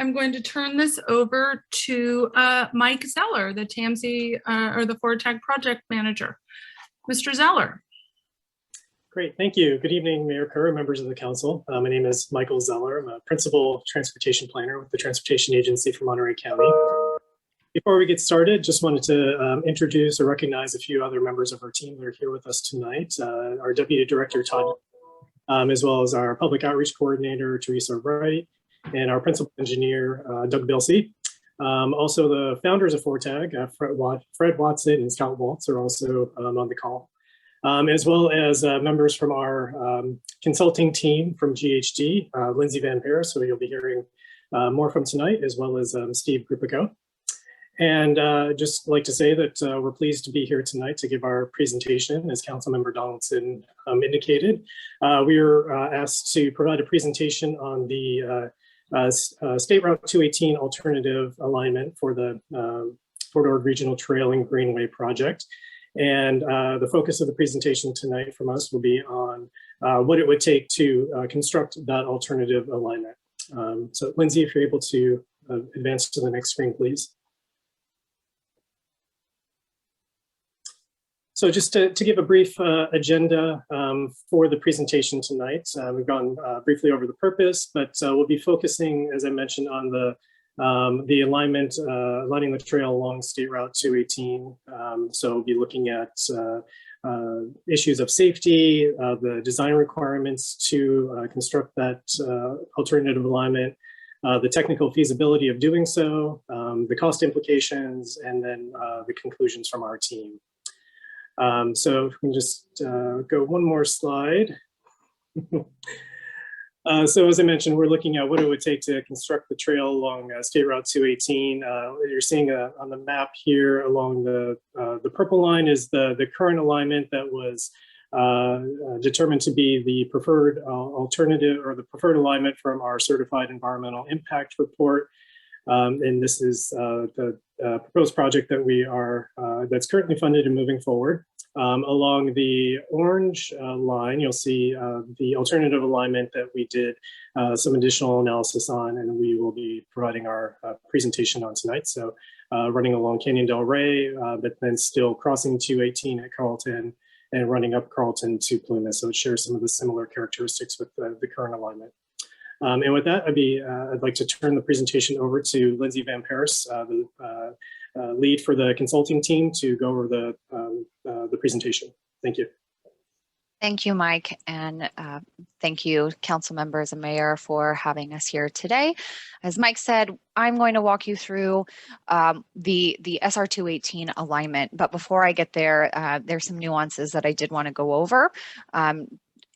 I'm going to turn this over to Mike Zeller, the TAMC or the FORTAG project manager. Mr. Zeller. Great, thank you. Good evening, Mayor Kerr, members of the council. My name is Michael Zeller. I'm a principal transportation planner with the Transportation Agency for Monterey County. Before we get started, just wanted to introduce or recognize a few other members of our team that are here with us tonight. Our Deputy Director, Todd, as well as our Public Outreach Coordinator, Teresa Wright, and our Principal Engineer, Doug Bilsey. Also, the founders of FORTAG, Fred Watson and Scott Waltz, are also on the call. As well as members from our consulting team from GHD, Lindsay Van Paris, who you'll be hearing more from tonight, as well as Steve Grupico. And just like to say that we're pleased to be here tonight to give our presentation, as Councilmember Donaldson indicated. We were asked to provide a presentation on the State Route 218 alternative alignment for the Fort Ord Regional Trail and Greenway project. And the focus of the presentation tonight from us will be on what it would take to construct that alternative alignment. So Lindsay, if you're able to advance to the next screen, please. So just to give a brief agenda for the presentation tonight, we've gone briefly over the purpose, but we'll be focusing, as I mentioned, on the alignment, aligning the trail along State Route 218. So we'll be looking at issues of safety, the design requirements to construct that alternative alignment, the technical feasibility of doing so, the cost implications, and then the conclusions from our team. So if we can just go one more slide. So as I mentioned, we're looking at what it would take to construct the trail along State Route 218. You're seeing on the map here along the purple line is the current alignment that was determined to be the preferred alternative or the preferred alignment from our certified environmental impact report. And this is the proposed project that we are that's currently funded and moving forward. Along the orange line, you'll see the alternative alignment that we did some additional analysis on, and we will be providing our presentation on tonight. So running along Canyon Del Rey, but then still crossing 218 at Carlton and running up Carlton to Plumas. So it shares some of the similar characteristics with the current alignment. And with that, I'd like to turn the presentation over to Lindsay Van Paris, the lead for the consulting team, to go over the presentation. Thank you. Thank you, Mike, and thank you, council members and mayor, for having us here today. As Mike said, I'm going to walk you through the SR 218 alignment, but before I get there, there's some nuances that I did want to go over.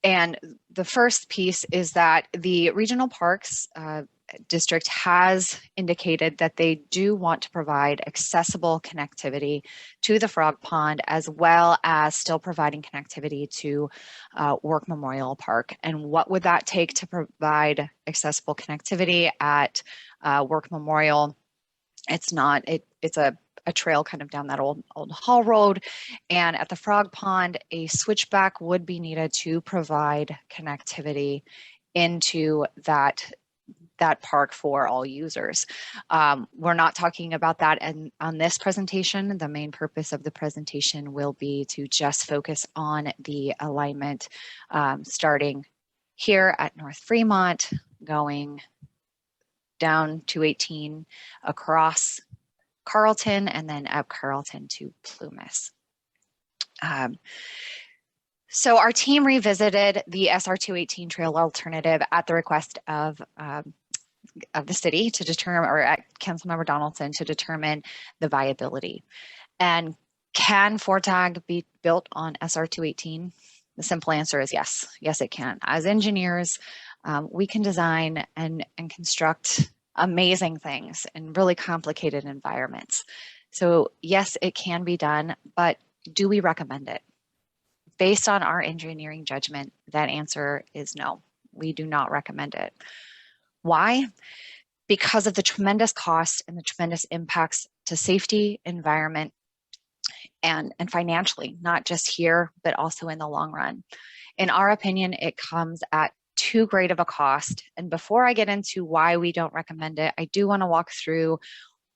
And the first piece is that the Regional Parks District has indicated that they do want to provide accessible connectivity to the Frog Pond, as well as still providing connectivity to Work Memorial Park. And what would that take to provide accessible connectivity at Work Memorial? It's a trail kind of down that old haul road, and at the Frog Pond, a switchback would be needed to provide connectivity into that park for all users. We're not talking about that on this presentation. The main purpose of the presentation will be to just focus on the alignment, starting here at North Fremont, going down 218 across Carlton, and then up Carlton to Plumas. So our team revisited the SR 218 trail alternative at the request of the city to determine, or at Councilmember Donaldson, to determine the viability. And can FORTAG be built on SR 218? The simple answer is yes. Yes, it can. As engineers, we can design and construct amazing things in really complicated environments. So yes, it can be done, but do we recommend it? Based on our engineering judgment, that answer is no. We do not recommend it. Why? Because of the tremendous cost and the tremendous impacts to safety, environment, and financially, not just here, but also in the long run. In our opinion, it comes at too great of a cost. And before I get into why we don't recommend it, I do want to walk through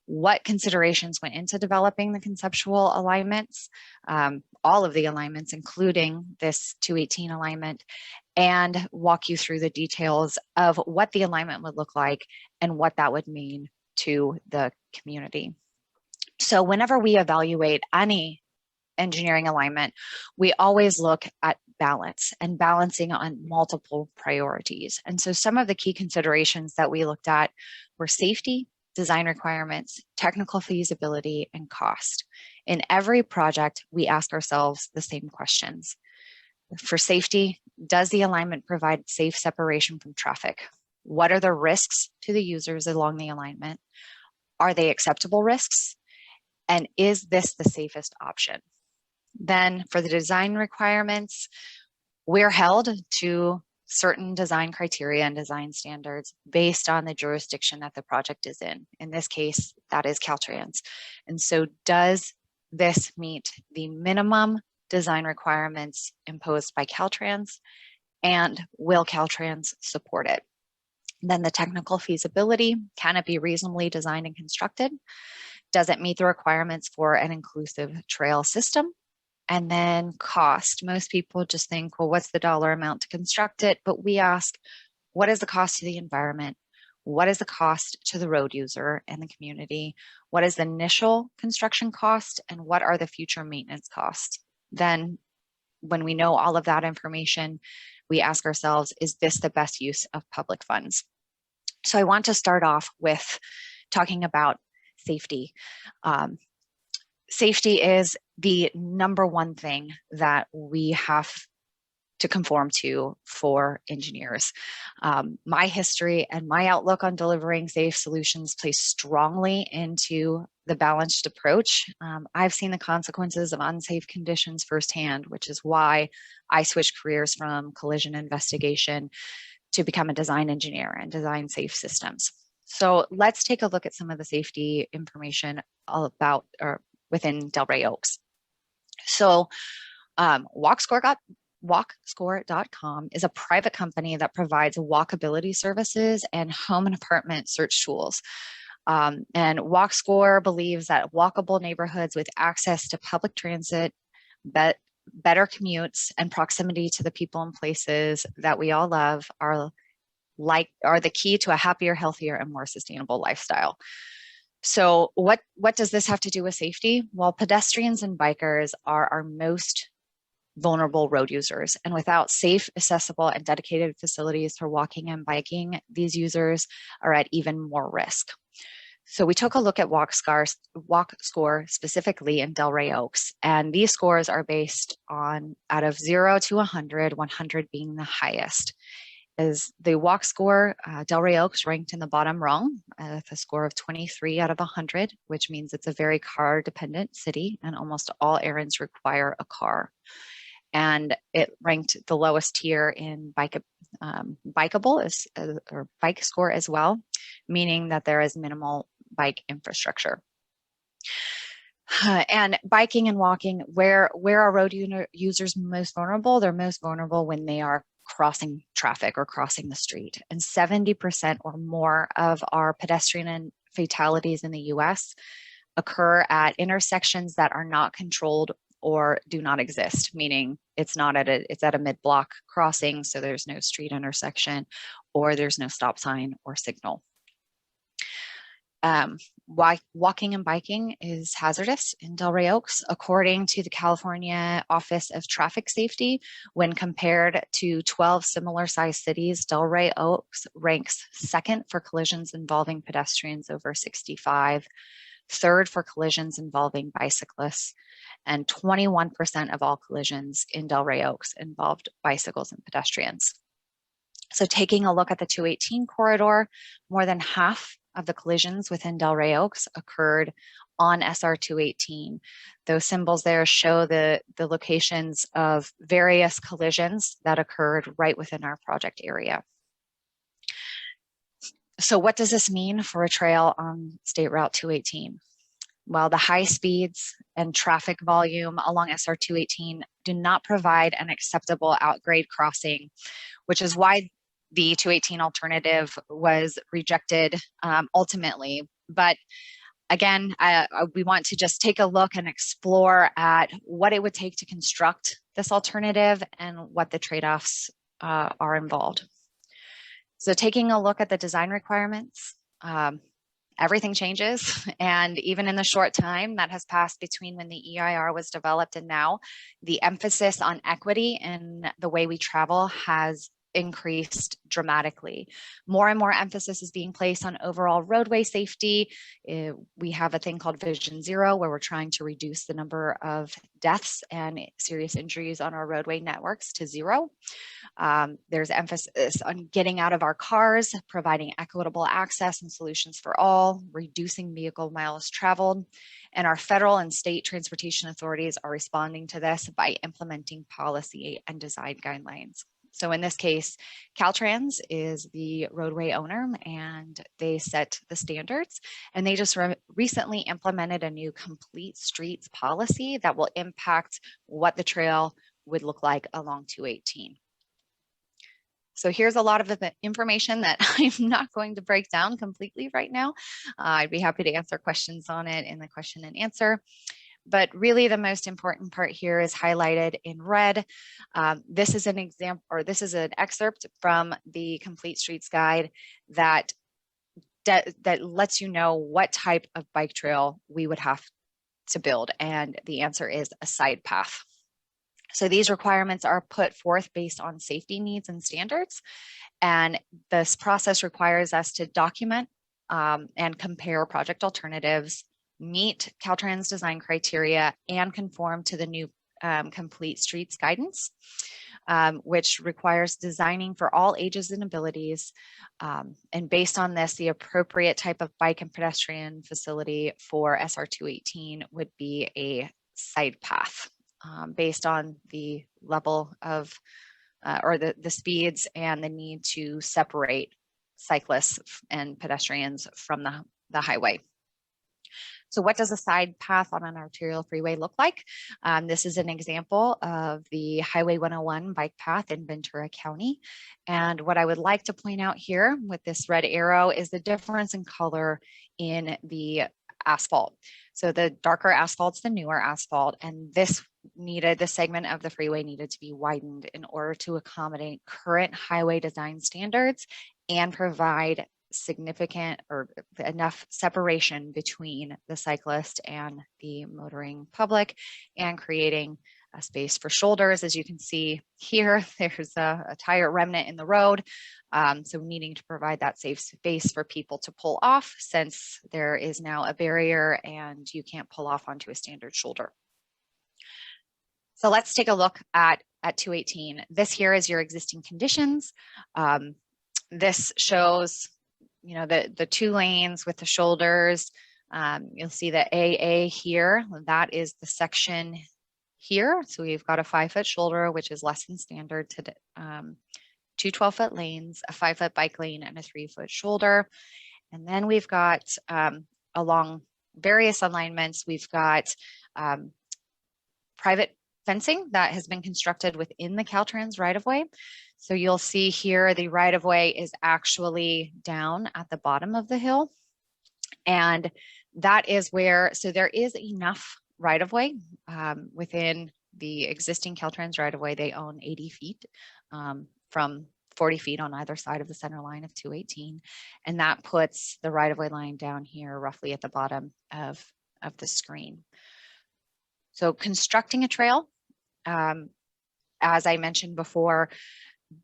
what considerations went into developing the conceptual alignments, all of the alignments, including this 218 alignment, and walk you through the details of what the alignment would look like and what that would mean to the community. So whenever we evaluate any engineering alignment, we always look at balance and balancing on multiple priorities. And so some of the key considerations that we looked at were safety, design requirements, technical feasibility, and cost. In every project, we ask ourselves the same questions. For safety, does the alignment provide safe separation from traffic? What are the risks to the users along the alignment? Are they acceptable risks? And is this the safest option? Then for the design requirements, we're held to certain design criteria and design standards based on the jurisdiction that the project is in. In this case, that is Caltrans. And so does this meet the minimum design requirements imposed by Caltrans, and will Caltrans support it? Then the technical feasibility, can it be reasonably designed and constructed? Does it meet the requirements for an inclusive trail system? And then cost. Most people just think, well, what's the dollar amount to construct it? But we ask, what is the cost to the environment? What is the cost to the road user and the community? What is the initial construction cost? And what are the future maintenance costs? Then when we know all of that information, we ask ourselves, is this the best use of public funds? So I want to start off with talking about safety. Safety is the number one thing that we have to conform to for engineers. My history and my outlook on delivering safe solutions plays strongly into the balanced approach. I've seen the consequences of unsafe conditions firsthand, which is why I switched careers from collision investigation to become a design engineer and design safe systems. So let's take a look at some of the safety information about or within Delray Oaks. So walkscore.com is a private company that provides walkability services and home and apartment search tools. And WalkScore believes that walkable neighborhoods with access to public transit, better commutes, and proximity to the people and places that we all love are the key to a happier, healthier, and more sustainable lifestyle. So what does this have to do with safety? Well, pedestrians and bikers are our most vulnerable road users. And without safe, accessible, and dedicated facilities for walking and biking, these users are at even more risk. So we took a look at WalkScore specifically in Delray Oaks, and these scores are based on out of 0 to 100, 100 being the highest. Is the WalkScore, Delray Oaks ranked in the bottom rung with a score of 23 out of 100, which means it's a very car-dependent city and almost all errands require a car. And it ranked the lowest tier in bikeable or bike score as well, meaning that there is minimal bike infrastructure. And biking and walking, where are road users most vulnerable? They're most vulnerable when they are crossing traffic or crossing the street. And 70% or more of our pedestrian fatalities in the US occur at intersections that are not controlled or do not exist, meaning it's at a mid-block crossing, so there's no street intersection or there's no stop sign or signal. Walking and biking is hazardous in Delray Oaks, according to the California Office of Traffic Safety. When compared to 12 similar sized cities, Delray Oaks ranks second for collisions involving pedestrians over 65, third for collisions involving bicyclists, and 21% of all collisions in Delray Oaks involved bicycles and pedestrians. So taking a look at the 218 corridor, more than half of the collisions within Delray Oaks occurred on SR 218. Those symbols there show the locations of various collisions that occurred right within our project area. So what does this mean for a trail on State Route 218? Well, the high speeds and traffic volume along SR 218 do not provide an acceptable outgrade crossing, which is why the 218 alternative was rejected ultimately. But again, we want to just take a look and explore at what it would take to construct this alternative and what the trade-offs are involved. So taking a look at the design requirements, everything changes. And even in the short time that has passed between when the EIR was developed and now, the emphasis on equity and the way we travel has increased dramatically. More and more emphasis is being placed on overall roadway safety. We have a thing called Vision Zero, where we're trying to reduce the number of deaths and serious injuries on our roadway networks to zero. There's emphasis on getting out of our cars, providing equitable access and solutions for all, reducing vehicle miles traveled, and our federal and state transportation authorities are responding to this by implementing policy and design guidelines. So in this case, Caltrans is the roadway owner and they set the standards, and they just recently implemented a new complete streets policy that will impact what the trail would look like along 218. So here's a lot of the information that I'm not going to break down completely right now. I'd be happy to answer questions on it in the question and answer. But really the most important part here is highlighted in red. This is an example, or this is an excerpt from the Complete Streets Guide that lets you know what type of bike trail we would have to build. And the answer is a side path. So these requirements are put forth based on safety needs and standards. And this process requires us to document and compare project alternatives, meet Caltrans design criteria, and conform to the new Complete Streets guidance, which requires designing for all ages and abilities. And based on this, the appropriate type of bike and pedestrian facility for SR 218 would be a side path based on the level of or the speeds and the need to separate cyclists and pedestrians from the highway. So what does a side path on an arterial freeway look like? This is an example of the Highway 101 bike path in Ventura County. And what I would like to point out here with this red arrow is the difference in color in the asphalt. So the darker asphalt's the newer asphalt, and this segment of the freeway needed to be widened in order to accommodate current highway design standards and provide significant or enough separation between the cyclist and the motoring public, and creating a space for shoulders. As you can see here, there's a tire remnant in the road. So needing to provide that safe space for people to pull off, since there is now a barrier and you can't pull off onto a standard shoulder. So let's take a look at 218. This here is your existing conditions. This shows the 2 lanes with the shoulders. You'll see the AA here, that is the section here. So we've got a 5-foot shoulder, which is less than standard to 2 12-foot lanes, a 5-foot bike lane, and a 3-foot shoulder. And then we've got along various alignments, we've got private fencing that has been constructed within the Caltrans right-of-way. So you'll see here the right-of-way is actually down at the bottom of the hill. And that is where, so there is enough right-of-way within the existing Caltrans right-of-way. They own 80 feet from 40 feet on either side of the center line of 218. And that puts the right-of-way line down here roughly at the bottom of the screen. So constructing a trail, as I mentioned before,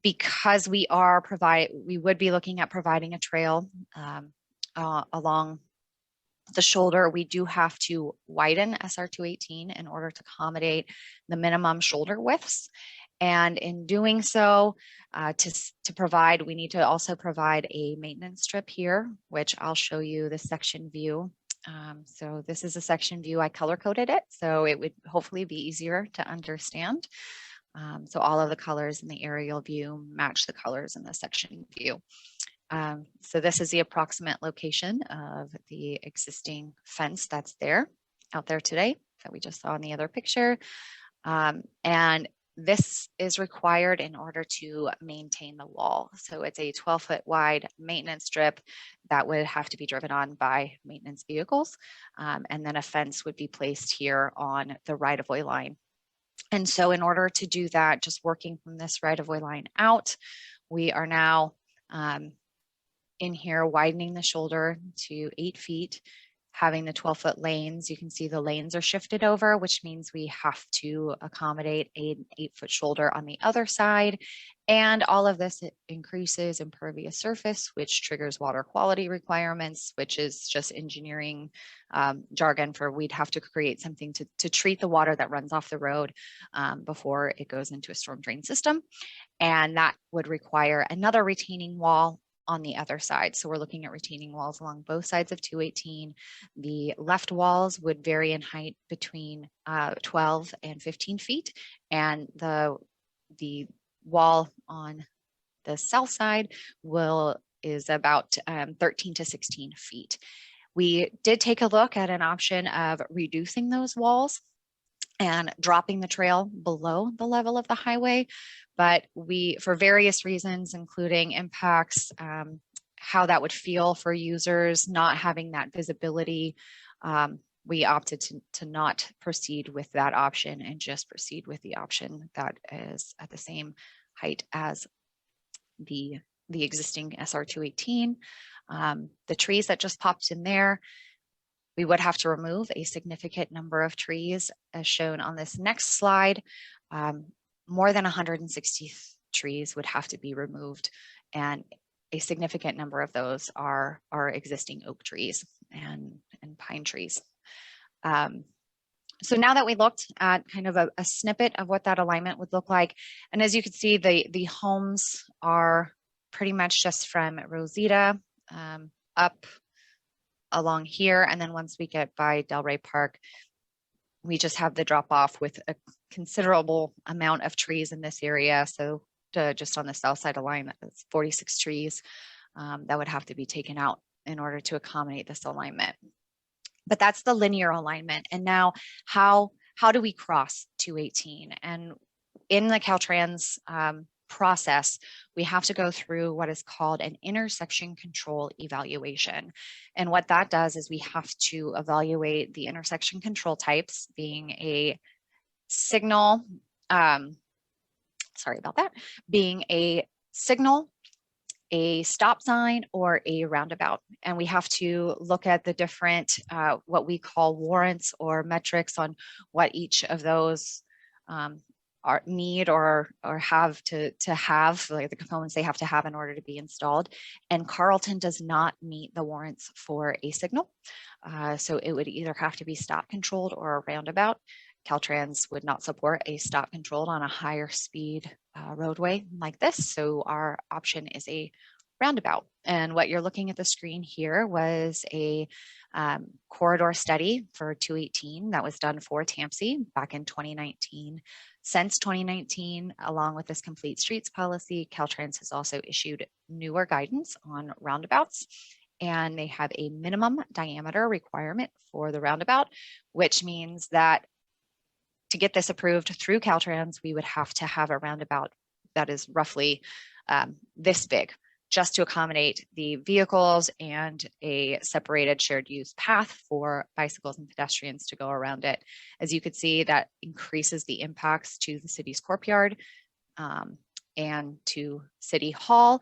because we would be looking at providing a trail along the shoulder, we do have to widen SR 218 in order to accommodate the minimum shoulder widths. And in doing so, to provide, we need to also provide a maintenance strip here, which I'll show you the section view. So this is a section view. I color coded it, so it would hopefully be easier to understand. So all of the colors in the aerial view match the colors in the section view. So this is the approximate location of the existing fence that's out there today that we just saw in the other picture. And This is required in order to maintain the wall. So it's a 12-foot wide maintenance strip that would have to be driven on by maintenance vehicles. And then a fence would be placed here on the right-of-way line. And so in order to do that, just working from this right-of-way line out, we are now in here widening the shoulder to 8 feet, having the 12-foot lanes. You can see the lanes are shifted over, which means we have to accommodate an 8-foot shoulder on the other side. And all of this increases impervious surface, which triggers water quality requirements, which is just engineering jargon for we'd have to create something to treat the water that runs off the road before it goes into a storm drain system. And that would require another retaining wall on the other side. So we're looking at retaining walls along both sides of 218. The left walls would vary in height between 12 and 15 feet. And the wall on the south side is about 13 to 16 feet. We did take a look at an option of reducing those walls and dropping the trail below the level of the highway. But for various reasons, including impacts, how that would feel for users, not having that visibility, we opted to not proceed with that option and just proceed with the option that is at the same height as the existing SR 218. The trees that just popped in there, we would have to remove a significant number of trees as shown on this next slide. More than 160 trees would have to be removed, and a significant number of those are existing oak trees and pine trees. So now that we looked at kind of a snippet of what that alignment would look like, and as you can see, the homes are pretty much just from Rosita up along here. And then once we get by Delray Park, we just have the drop off with a considerable amount of trees in this area. So just on the south side of the line, that's 46 trees that would have to be taken out in order to accommodate this alignment. But that's the linear alignment. And now how do we cross 218? And in the Caltrans process, we have to go through what is called an intersection control evaluation. And what that does is we have to evaluate the intersection control types, being a signal, sorry about that, being a signal, a stop sign, or a roundabout. And we have to look at the different, what we call warrants or metrics on what each of those need or have to have, like the components they have to have in order to be installed. And Carlton does not meet the warrants for a signal. So it would either have to be stop controlled or a roundabout. Caltrans would not support a stop controlled on a higher speed roadway like this. So our option is a roundabout. And what you're looking at the screen here was a corridor study for 218 that was done for TAMC back in 2019. Since 2019, along with this complete streets policy, Caltrans has also issued newer guidance on roundabouts, and they have a minimum diameter requirement for the roundabout, which means that to get this approved through Caltrans, we would have to have a roundabout that is roughly this big, just to accommodate the vehicles and a separated shared use path for bicycles and pedestrians to go around it. As you could see, that increases the impacts to the city's courtyard and to City Hall.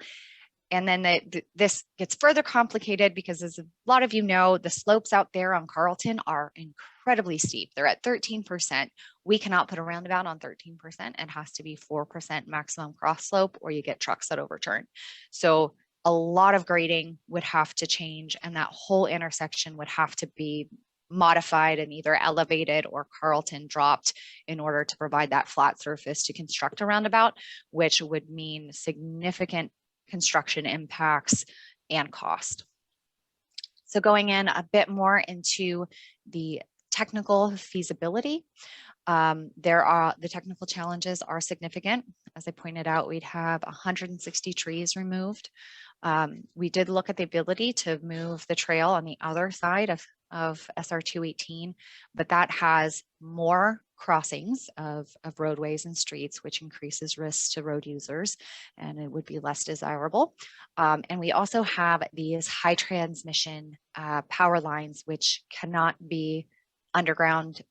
And then this gets further complicated because, as a lot of you know, the slopes out there on Carlton are incredibly steep. They're at 13%. We cannot put a roundabout on 13%. It has to be 4% maximum cross slope, or you get trucks that overturn. So a lot of grading would have to change, and that whole intersection would have to be modified and either elevated or Carlton dropped in order to provide that flat surface to construct a roundabout, which would mean significant construction impacts and cost. So going in a bit more into the technical feasibility, the technical challenges are significant. As I pointed out, we'd have 160 trees removed. We did look at the ability to move the trail on the other side of of SR 218, but that has more crossings of roadways and streets, which increases risks to road users, and it would be less desirable. And we also have these high transmission power lines, which cannot be underground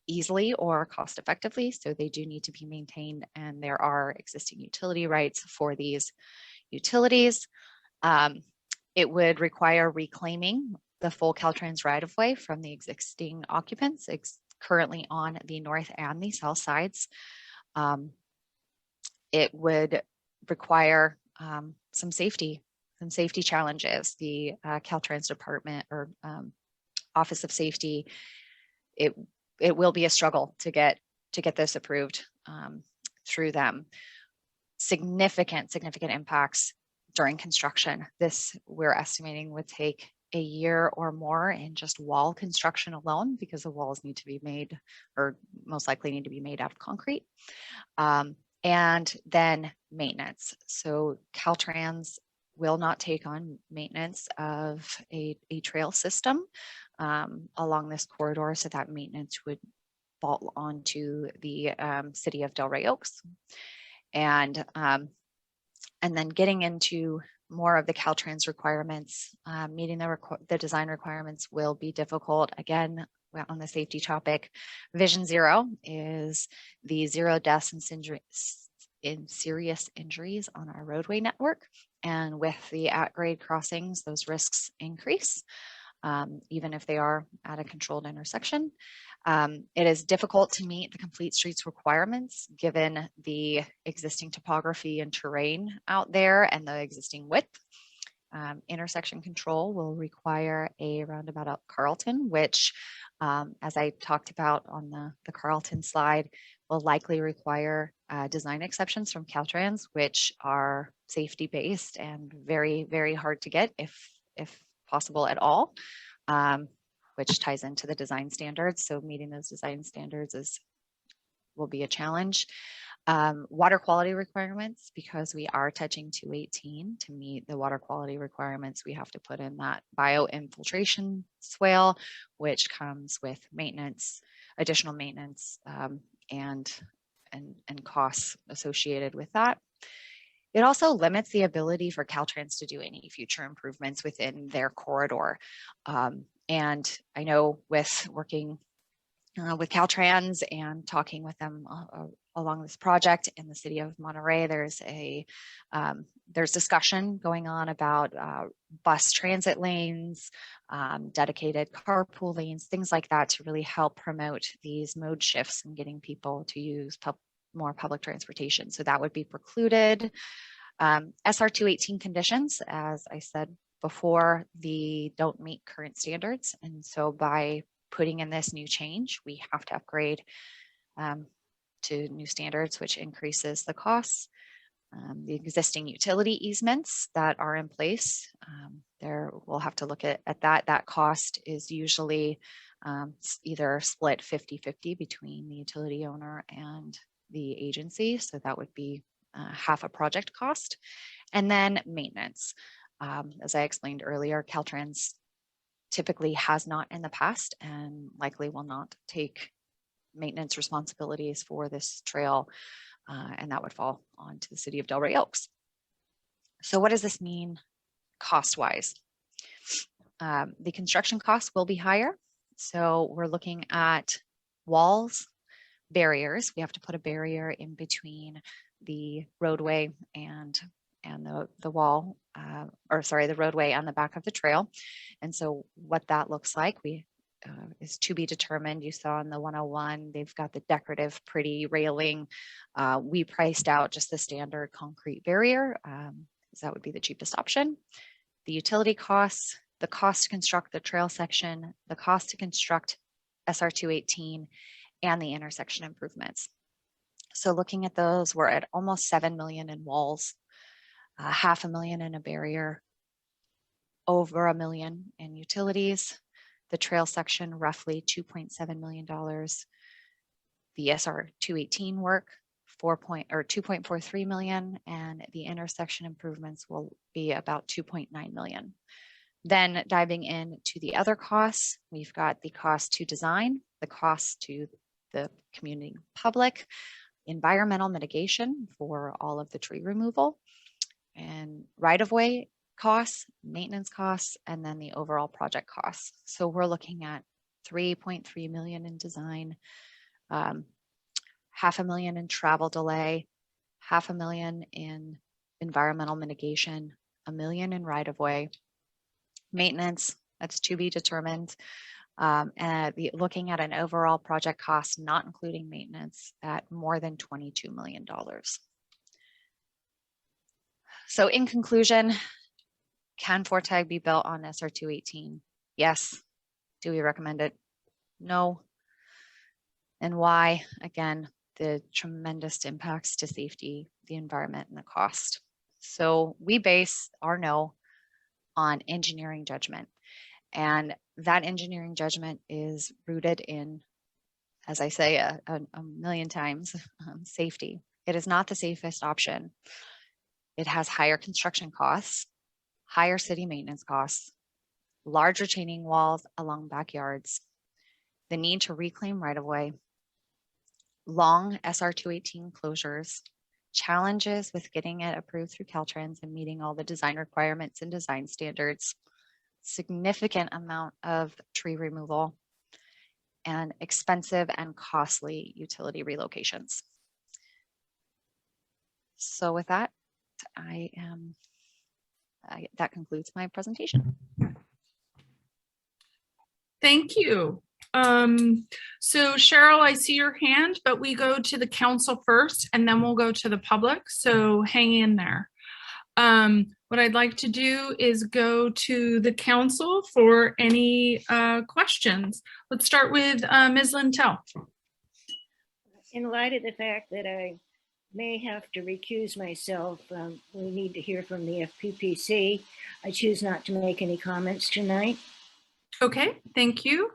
easily or cost effectively. So they do need to be maintained, and there are existing utility rights for these utilities. It would require reclaiming the full Caltrans right-of-way from the existing occupants currently on the north and the south sides. It would require some safety challenges. The Caltrans department or Office of Safety, it will be a struggle to get this approved through them. Significant impacts during construction. This, we're estimating, would take a year or more in just wall construction alone, because the walls need to be made, or most likely need to be made out of concrete. And then maintenance. So Caltrans will not take on maintenance of a trail system along this corridor, so that maintenance would fall onto the city of Delray Oaks. And then getting into more of the Caltrans requirements, meeting the design requirements will be difficult. Again, on the safety topic, Vision Zero is the 0 deaths in serious injuries on our roadway network. And with the at-grade crossings, those risks increase, even if they are at a controlled intersection. It is difficult to meet the complete streets requirements given the existing topography and terrain out there and the existing width. Intersection control will require a roundabout at Carlton, which, as I talked about on the Carlton slide, will likely require design exceptions from Caltrans, which are safety-based and very, very hard to get if possible at all. Which ties into the design standards. So meeting those design standards will be a challenge. Water quality requirements, because we are touching 218, to meet the water quality requirements, we have to put in that bioinfiltration swale, which comes with maintenance, additional maintenance, and costs associated with that. It also limits the ability for Caltrans to do any future improvements within their corridor. And I know with working with Caltrans and talking with them along this project in the city of Monterey, there's discussion going on about bus transit lanes, dedicated carpool lanes, things like that, to really help promote these mode shifts and getting people to use more public transportation. So that would be precluded. SR 218 conditions, as I said before, don't meet current standards. And so by putting in this new change, we have to upgrade to new standards, which increases the costs. The existing utility easements that are in place, we'll have to look at that. That cost is usually either split 50-50 between the utility owner and the agency. So that would be half a project cost. And then maintenance. As I explained earlier, Caltrans typically has not in the past and likely will not take maintenance responsibilities for this trail, and that would fall onto the city of Delray Oaks. So what does this mean cost-wise? The construction costs will be higher. So we're looking at walls, barriers. We have to put a barrier in between the roadway and the wall, the roadway on the back of the trail. And so what that looks like is to be determined. You saw in the 101, they've got the decorative pretty railing. We priced out just the standard concrete barrier, because that would be the cheapest option. The utility costs, the cost to construct the trail section, the cost to construct SR 218, and the intersection improvements. So looking at those, we're at almost 7 million in walls, $500,000 in a barrier, over $1 million in utilities. The trail section, roughly $2.7 million. The SR 218 work, 2.43 million, and the intersection improvements will be about 2.9 million. Then diving into the other costs, we've got the cost to design, the cost to the community public, environmental mitigation for all of the tree removal, and right-of-way costs, maintenance costs, and then the overall project costs. So we're looking at 3.3 million in design, $500,000 in travel delay, $500,000 in environmental mitigation, $1 million in right-of-way, maintenance, that's to be determined, and looking at an overall project cost, not including maintenance, at more than $22 million. So in conclusion, can FORTAG be built on SR 218? Yes. Do we recommend it? No. And why? Again, the tremendous impacts to safety, the environment, and the cost. So we base our no on engineering judgment. And that engineering judgment is rooted in, as I say a million times, safety. It is not the safest option. It has higher construction costs, higher city maintenance costs, large retaining walls along backyards, the need to reclaim right-of-way, long SR 218 closures, challenges with getting it approved through Caltrans and meeting all the design requirements and design standards, significant amount of tree removal, and expensive and costly utility relocations. So with that, that concludes my presentation. Thank you. So Cheryl, I see your hand, but we go to the council first and then we'll go to the public. So hang in there. What I'd like to do is go to the council for any questions. Let's start with Ms. Lintel. In light of the fact that I may have to recuse myself, we need to hear from the FPPC. I choose not to make any comments tonight. Okay, thank you.